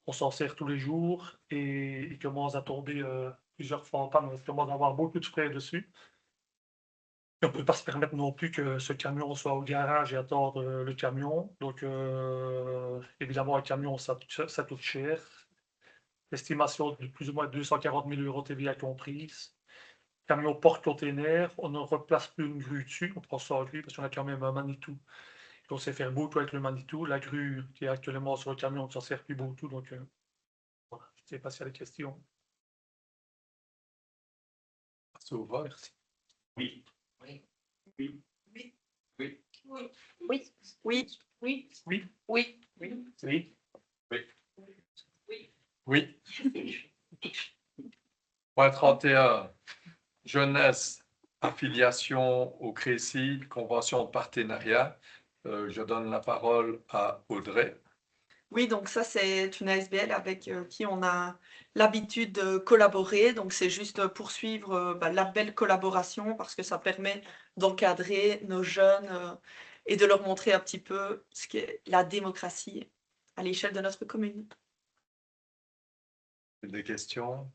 S2: On s'en sert tous les jours et il commence à tomber plusieurs fois en panne. On commence à avoir beaucoup de frais dessus. On ne peut pas se permettre non plus que ce camion soit au garage et attendre le camion. Donc, évidemment, un camion, ça coûte cher. Estimation de plus ou moins 240 000 € TVA comprise. Camion porte-container, on ne replace plus une grue dessus, on prend ça en grue parce qu'on a quand même un Manitou. On sait faire beaucoup avec le Manitou. La grue qui est actuellement sur le camion, on ne s'en sert plus beaucoup. Donc, voilà, je ne sais pas s'il y a des questions.
S1: Passe au vote.
S2: Merci.
S7: Oui.
S8: Oui.
S7: Oui.
S8: Oui.
S1: Oui.
S8: Oui.
S6: Oui. Oui.
S2: Oui.
S6: Oui.
S2: Oui.
S1: Oui.
S8: Oui.
S1: Oui. Point 31. Jeunesse, affiliation au CRECI, convention de partenariat. Je donne la parole à Audrey.
S6: Oui, donc ça, c'est une ASBL avec qui on a l'habitude de collaborer. Donc, c'est juste poursuivre la belle collaboration parce que ça permet d'encadrer nos jeunes et de leur montrer un petit peu ce qu'est la démocratie à l'échelle de notre commune.
S1: Des questions?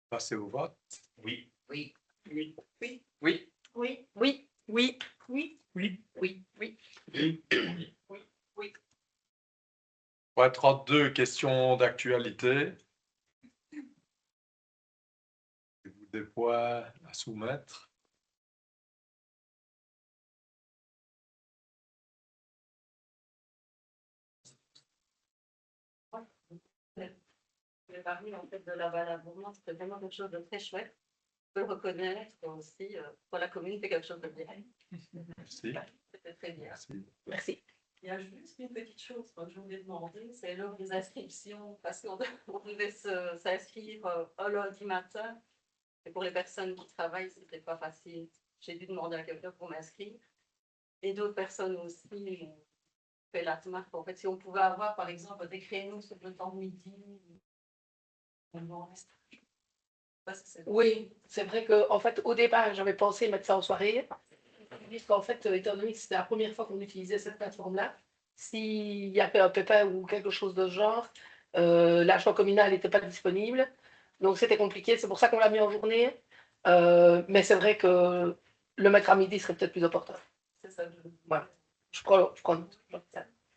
S1: Passez au vote.
S7: Oui.
S8: Oui.
S7: Oui.
S8: Oui.
S1: Oui.
S6: Oui. Oui. Oui.
S2: Oui.
S6: Oui. Oui.
S1: Oui. Point 32, questions d'actualité. Avez-vous des points à soumettre?
S8: Le parmi en fait de la Balabourma, c'était vraiment quelque chose de très chouette. On peut le reconnaître aussi pour la commune, c'est quelque chose de bien.
S1: Merci.
S8: C'était très bien.
S1: Merci.
S3: Merci.
S8: Il y a juste une petite chose que je voulais demander, c'est l'heure des inscriptions, parce qu'on devait s'inscrire un lundi matin. Et pour les personnes qui travaillent, c'était pas facile. J'ai dû demander à quelqu'un pour m'inscrire. Et d'autres personnes aussi ont fait la remarque. En fait, si on pouvait avoir, par exemple, des créneaux sur le temps de midi.
S10: Oui, c'est vrai qu'en fait, au départ, j'avais pensé mettre ça en soirée, puisqu'en fait, étant donné que c'était la première fois qu'on utilisait cette plateforme-là, s'il y avait un pépin ou quelque chose de ce genre, l'argent communal n'était pas disponible, donc c'était compliqué, c'est pour ça qu'on l'a mis en journée, mais c'est vrai que le mettre à midi serait peut-être plus opportun.
S8: C'est ça.
S10: Voilà, je prends note.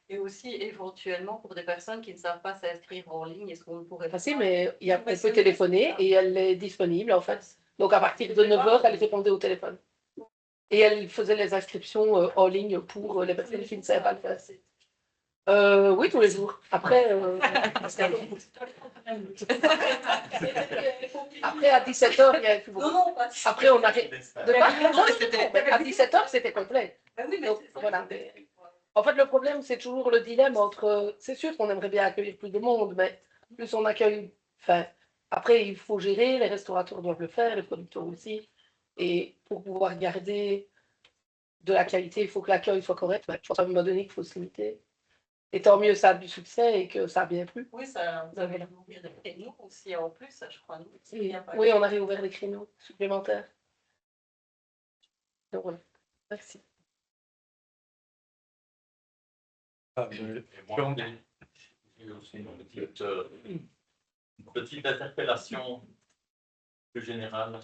S8: Et aussi, éventuellement, pour des personnes qui ne savent pas s'inscrire en ligne, est-ce qu'on pourrait...
S10: Facile, mais on peut téléphoner et elle est disponible en fait. Donc à partir de 9h, elle répondait au téléphone. Et elle faisait les inscriptions en ligne pour les personnes qui ne savaient pas le faire. Oui, tous les jours. Après, après à 17h, il y avait plus beaucoup.
S8: Non, pas
S10: Après, on arrive. À 17h, c'était complet. Donc, voilà. En fait, le problème, c'est toujours le dilemme entre. C'est sûr qu'on aimerait bien accueillir plus de monde, mais plus on accueille. Enfin, après, il faut gérer, les restaurateurs doivent le faire, les producteurs aussi. Et pour pouvoir garder de la qualité, il faut que l'accueil soit correct. Je pense à un moment donné qu'il faut se limiter. Et tant mieux, ça a du succès et que ça a bien plu.
S8: Oui, ça, vous avez ouvert des créneaux aussi en plus, ça, je crois.
S10: Oui, on a réouvert des créneaux supplémentaires. Donc voilà, merci.
S4: Et moi, j'ai aussi une petite interpellation plus générale.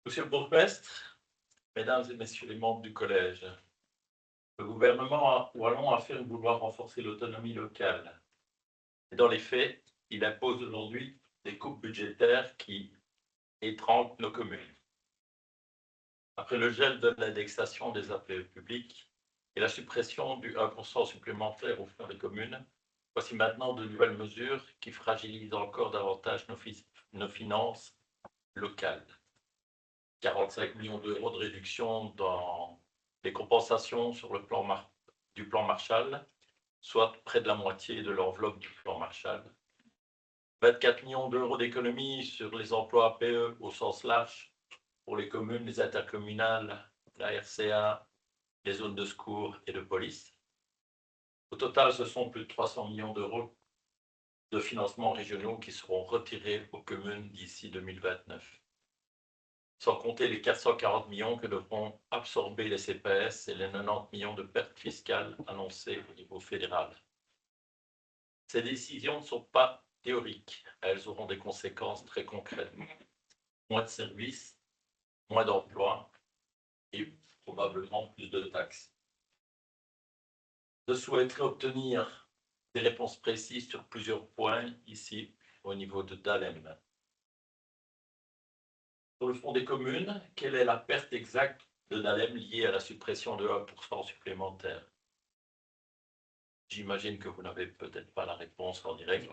S4: Monsieur le bourgmestre, mesdames et messieurs les membres du collège, le gouvernement wallon affirme vouloir renforcer l'autonomie locale. Et dans les faits, il impose aujourd'hui des coupes budgétaires qui étranglent nos communes. Après le gel de l'indexation des APE publics et la suppression du 1% supplémentaire au fond des communes, voici maintenant de nouvelles mesures qui fragilisent encore davantage nos finances locales. 45 millions d'euros de réduction dans les compensations sur le plan du plan Marshall, soit près de la moitié de l'enveloppe du plan Marshall. 24 millions d'euros d'économies sur les emplois APE au sens large pour les communes, les intercommunales, la RCA, les zones de secours et de police. Au total, ce sont plus de 300 millions d'euros de financements régionaux qui seront retirés aux communes d'ici 2029. Sans compter les 440 millions que devront absorber les CPS et les 90 millions de pertes fiscales annoncées au niveau fédéral. Ces décisions ne sont pas théoriques, elles auront des conséquences très concrètes. Moins de services, moins d'emplois et probablement plus de taxes. Je souhaiterais obtenir des réponses précises sur plusieurs points ici au niveau de DALEM. Sur le front des communes, quelle est la perte exacte de DALEM liée à la suppression de 1% supplémentaire? J'imagine que vous n'avez peut-être pas la réponse en direct.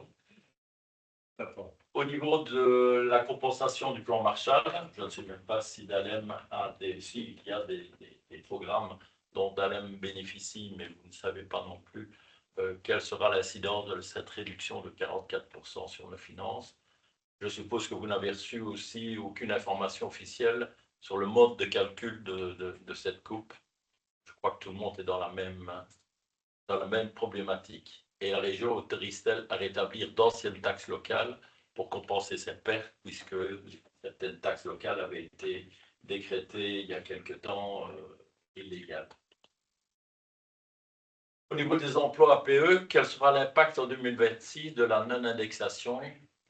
S4: Au niveau de la compensation du plan Marshall, je ne sais même pas si DALEM a s'il y a des programmes dont DALEM bénéficie, mais vous ne savez pas non plus quelle sera l'incidence de cette réduction de 44% sur nos finances. Je suppose que vous n'avez reçu aussi aucune information officielle sur le mode de calcul de cette coupe. Je crois que tout le monde est dans la même problématique. Et la région autorise-t-elle à rétablir d'anciennes taxes locales pour compenser ces pertes, puisque certaines taxes locales avaient été décrétées il y a quelque temps illégales. Au niveau des emplois APE, quel sera l'impact en 2026 de la non-indexation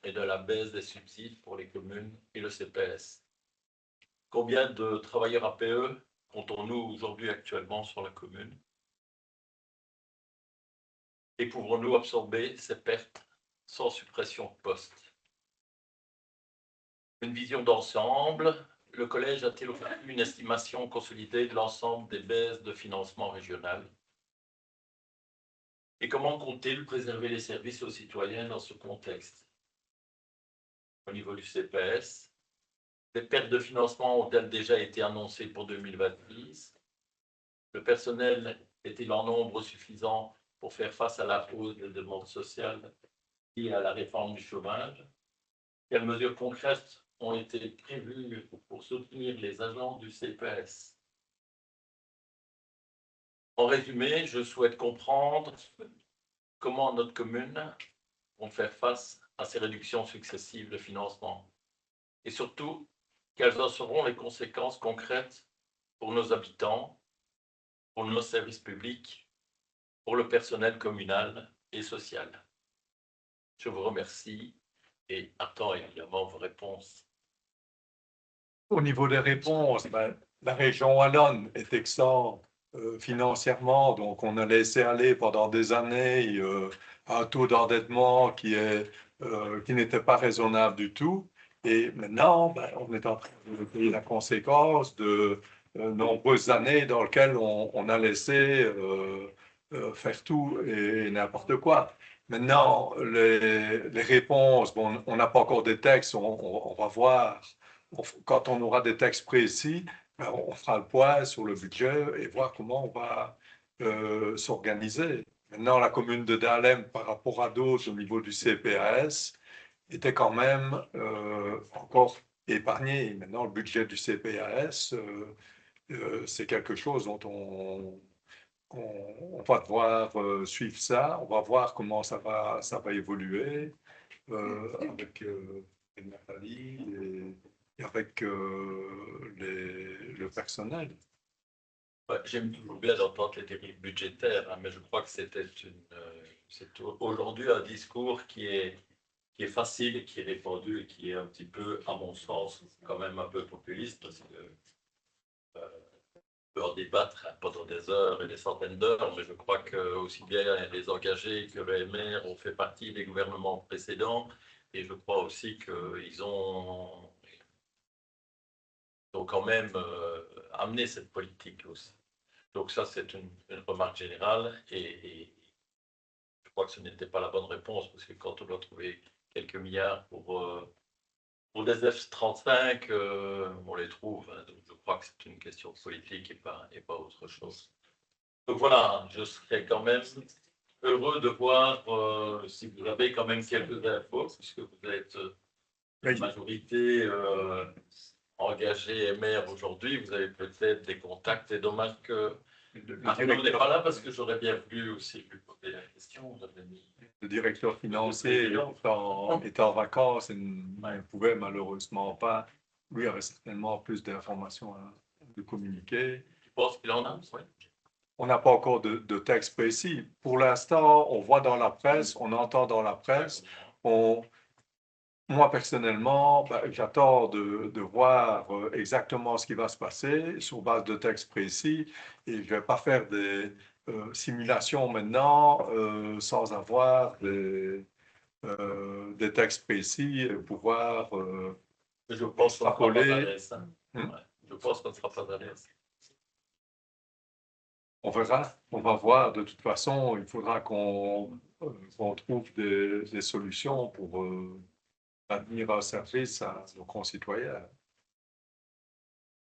S4: et de la baisse des subsides pour les communes et le CPS? Combien de travailleurs APE comptons-nous aujourd'hui actuellement sur la commune? Et pouvons-nous absorber ces pertes sans suppression de postes? Une vision d'ensemble. Le collège a-t-il obtenu une estimation consolidée de l'ensemble des baisses de financement régional? Et comment compte-t-il préserver les services aux citoyens dans ce contexte? Au niveau du CPS, les pertes de financement ont-elles déjà été annoncées pour 2026? Le personnel est-il en nombre suffisant pour faire face à la hausse des demandes sociales liées à la réforme du chômage? Quelles mesures concrètes ont été prévues pour soutenir les agents du CPS? En résumé, je souhaite comprendre comment notre commune va faire face à ces réductions successives de financement et surtout, quelles en seront les conséquences concrètes pour nos habitants, pour nos services publics, pour le personnel communal et social. Je vous remercie et attends évidemment vos réponses.
S1: Au niveau des réponses, la région wallonne est exempte financièrement, donc on a laissé aller pendant des années un taux d'endettement qui n'était pas raisonnable du tout. Et maintenant, on est en train de payer la conséquence de nombreuses années dans lesquelles on a laissé faire tout et n'importe quoi. Maintenant, les réponses, bon, on n'a pas encore des textes, on va voir. Quand on aura des textes précis, on fera le point sur le budget et voir comment on va s'organiser. Maintenant, la commune de Dahlem, par rapport à d'autres au niveau du CPAS, était quand même encore épargnée. Maintenant, le budget du CPAS, c'est quelque chose dont on va devoir suivre ça. On va voir comment ça va évoluer avec Nathalie et avec le personnel.
S4: Ouais, j'aime toujours bien d'entendre les dérives budgétaires, hein, mais je crois que c'est aujourd'hui un discours qui est facile, qui est répandu et qui est un petit peu, à mon sens, quand même un peu populiste, parce que on peut en débattre pendant des heures et des centaines d'heures, mais je crois que aussi bien les engagés que le MR ont fait partie des gouvernements précédents, et je crois aussi qu'ils ont quand même amené cette politique aussi. Donc ça, c'est une remarque générale, et je crois que ce n'était pas la bonne réponse, parce que quand on doit trouver quelques milliards pour des F-35, on les trouve. Hein, donc je crois que c'est une question politique et pas autre chose. Donc voilà, je serais quand même heureux de voir si vous avez quand même quelques infos, puisque vous êtes une majorité engagée et maire aujourd'hui, vous avez peut-être des contacts. C'est dommage que Arnaud n'est pas là, parce que j'aurais bien voulu aussi lui poser la question.
S1: Le directeur financier est en vacances et ne pouvait malheureusement pas. Lui aurait certainement plus d'informations à communiquer.
S4: Tu penses qu'il en a? Oui.
S1: On n'a pas encore de texte précis. Pour l'instant, on voit dans la presse, on entend dans la presse. Moi, personnellement, j'attends de voir exactement ce qui va se passer sur base de textes précis et je ne vais pas faire des simulations maintenant sans avoir des textes précis et pouvoir
S4: je pense qu'on ne sera pas à l'aise.
S1: Ouais.
S4: Je pense qu'on ne sera pas à l'aise.
S1: On verra, on va voir. De toute façon, il faudra qu'on trouve des solutions pour maintenir un service à nos concitoyens.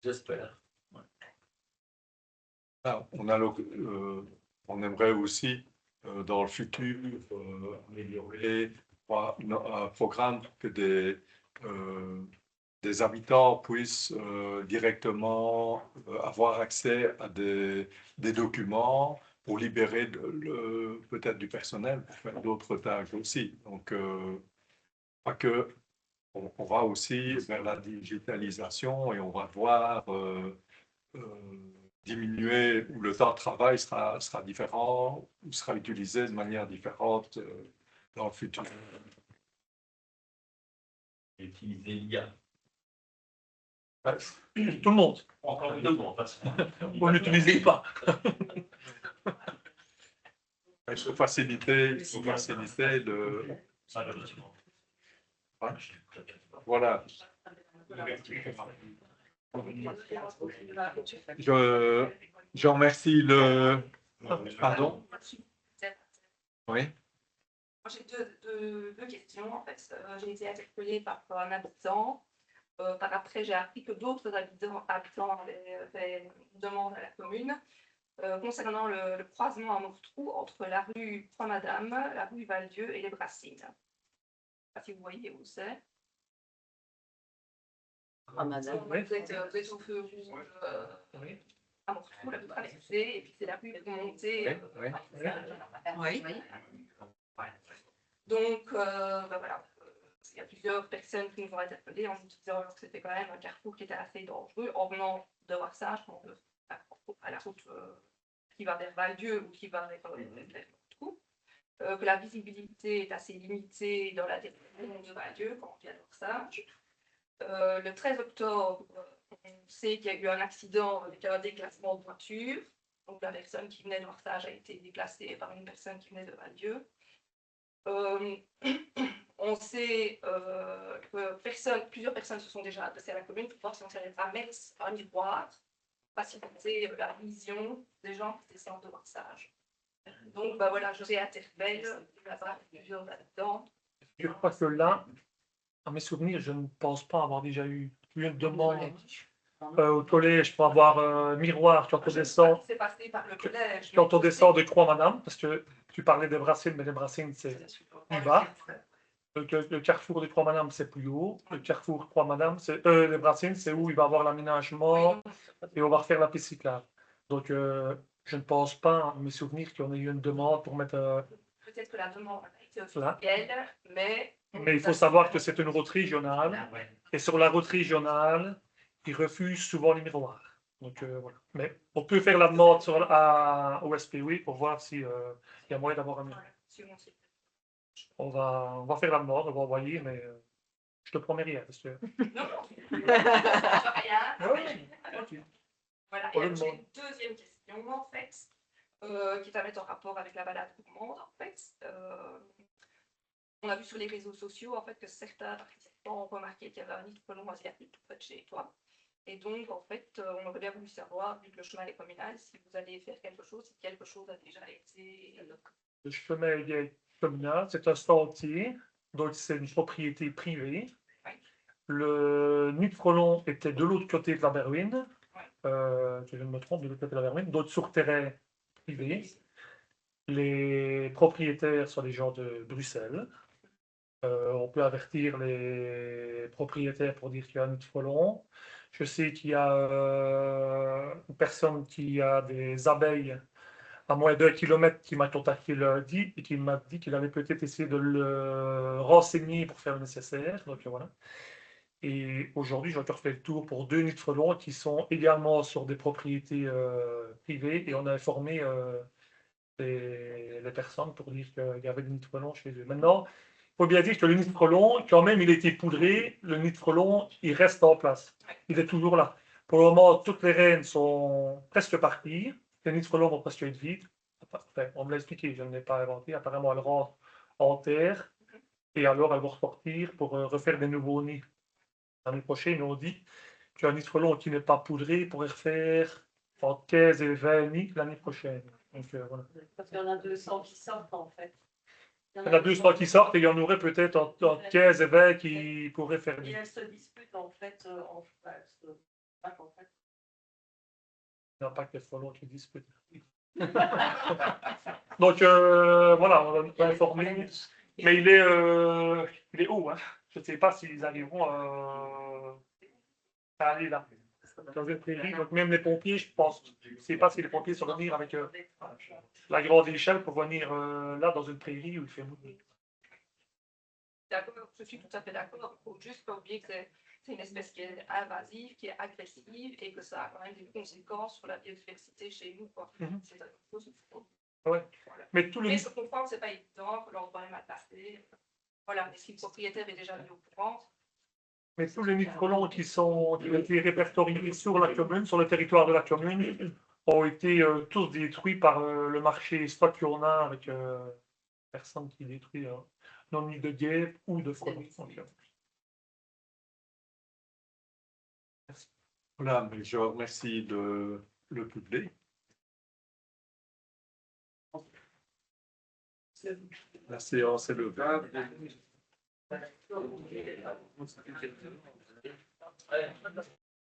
S4: J'espère. Ouais.
S1: Ah, on aimerait aussi, dans le futur, améliorer un programme que des habitants puissent directement avoir accès à des documents pour libérer peut-être du personnel pour faire d'autres tâches aussi. Donc, pas que on va aussi vers la digitalisation et on va voir diminuer, où le temps de travail sera différent, ou sera utilisé de manière différente dans le futur.
S4: Utiliser l'IA.
S2: Tout le monde.
S4: Encore tout le monde.
S2: Vous n'utilisez pas.
S1: Il faut faciliter le. Ouais. Voilà. Je remercie le. Pardon? Oui.
S5: J'ai deux questions. En fait, j'ai été interpellée par un habitant. Par après, j'ai appris que d'autres habitants avaient fait une demande à la commune concernant le croisement à Mortrou entre la rue Trois-Madame, la rue Valdieu et les Brassines. Je ne sais pas si vous voyez où c'est.
S3: Trois-Madame.
S5: Vous êtes au feu rouge à Mortrou, la rue traversée, et puis c'est la rue pour monter.
S6: Oui.
S5: Voilà. Donc, voilà. Il y a plusieurs personnes qui nous ont interpellés en nous disant que c'était quand même un carrefour qui était assez dangereux. En venant de voir ça, je pense à la route qui va vers Valdieu ou qui va vers Mortrou, que la visibilité est assez limitée dans la direction de Valdieu quand on vient de voir ça. Le 13 octobre, on sait qu'il y a eu un accident avec un déclassement de voiture. Donc la personne qui venait de voir ça a été déplacée par une personne qui venait de Valdieu. On sait que plusieurs personnes se sont déjà adressées à la commune pour voir si on savait pas mettre un miroir, faciliter la vision des gens qui descendent de Warsage. Donc voilà, je réinterpelle de la part de plusieurs habitants.
S2: Je crois que là, à mes souvenirs, je ne pense pas avoir déjà eu une demande au collège pour avoir miroir quand on descend.
S5: C'est passé par le collège.
S2: Quand on descend de Croix-Madame, parce que tu parlais des Brassines, mais les Brassines, c'est plus bas. Le carrefour de Croix-Madame, c'est plus haut. Le carrefour Croix-Madame, les Brassines, c'est où il va y avoir l'aménagement et on va refaire la piste cyclable. Donc, je ne pense pas, à mes souvenirs, qu'on ait eu une demande pour mettre.
S5: Peut-être que la demande a été officielle, mais.
S2: Mais il faut savoir que c'est une route régionale. Et sur la route régionale, ils refusent souvent les miroirs. Donc, voilà. Mais on peut faire la demande au SPW pour voir s'il y a moyen d'avoir un miroir. On va faire la demande, on va envoyer, mais je te promets rien. Parce que...
S5: Non, rien. Voilà. Et j'ai une deuxième question, en fait, qui est à mettre en rapport avec la balade gourmande, en fait. On a vu sur les réseaux sociaux, en fait, que certains participants ont remarqué qu'il y avait un nid de frelons asiatique tout près de chez toi. Et donc, en fait, on aurait bien voulu savoir, vu que le chemin est communal, si vous allez faire quelque chose, si quelque chose a déjà été...
S2: Le chemin est communal, c'est un sentier, donc c'est une propriété privée.
S5: Oui.
S2: Le nid de frelons était de l'autre côté de la Berwine. Oui. Je me trompe, de l'autre côté de la Berwine, d'autres sur terrain privé. Les propriétaires sont des gens de Bruxelles. On peut avertir les propriétaires pour dire qu'il y a un nid de frelons. Je sais qu'il y a une personne qui a des abeilles à moins d'1 kilomètre qui m'a contacté lundi et qui m'a dit qu'il avait peut-être essayé de le renseigner pour faire le nécessaire. Donc voilà. Et aujourd'hui, j'ai encore fait le tour pour 2 nids de frelons qui sont également sur des propriétés privées et on a informé les personnes pour dire qu'il y avait des nids de frelons chez eux. Maintenant, il faut bien dire que le nid de frelon, quand même, il a été poudré. Le nid de frelon, il reste en place. Il est toujours là. Pour le moment, toutes les reines sont presque parties. Les nids de frelon vont presque être vides. Enfin, on me l'a expliqué, je ne l'ai pas inventé. Apparemment, elles rentrent en terre et alors elles vont ressortir pour refaire des nouveaux nids. L'année prochaine, ils ont dit qu'un nid de frelon qui n'est pas poudré pourrait refaire entre 15 et 20 nids l'année prochaine. Donc, voilà.
S8: Parce qu'il y en a 200 qui sortent en fait.
S2: Il y en a 200 qui sortent et il y en aurait peut-être entre 15 et 20 qui pourraient faire
S8: Et
S2: mieux.
S8: elles se disputent en fait. En fait.
S2: Il n'y a pas que les frelons qui disputent. Donc voilà, on va informer. Mais il est haut. Hein. Je ne sais pas s'ils arriveront à aller là. Dans une prairie. Donc même les pompiers, je pense, je ne sais pas si les pompiers sont venir avec la grande échelle pour venir là dans une prairie où il fait mouiller.
S5: D'accord, je suis tout à fait d'accord. Il faut juste pas oublier que c'est une espèce qui est invasive, qui est agressive et que ça a quand même des conséquences sur la biodiversité chez nous. C'est quelque chose qu'il faut.
S2: Ouais.
S5: Voilà.
S2: Mais tout le.
S5: Mais je comprends que ce n'est pas évident, que l'endroit est mal placé. Voilà, mais si le propriétaire est déjà mis au courant.
S2: Mais tous les nids de frelons qui ont été répertoriés sur la commune, sur le territoire de la commune, ont été tous détruits par le marché spot qu'on a avec personne qui détruit nos nids de guêpes ou de fourmis. Donc, merci.
S1: Voilà, mais je remercie le public. La séance est levée.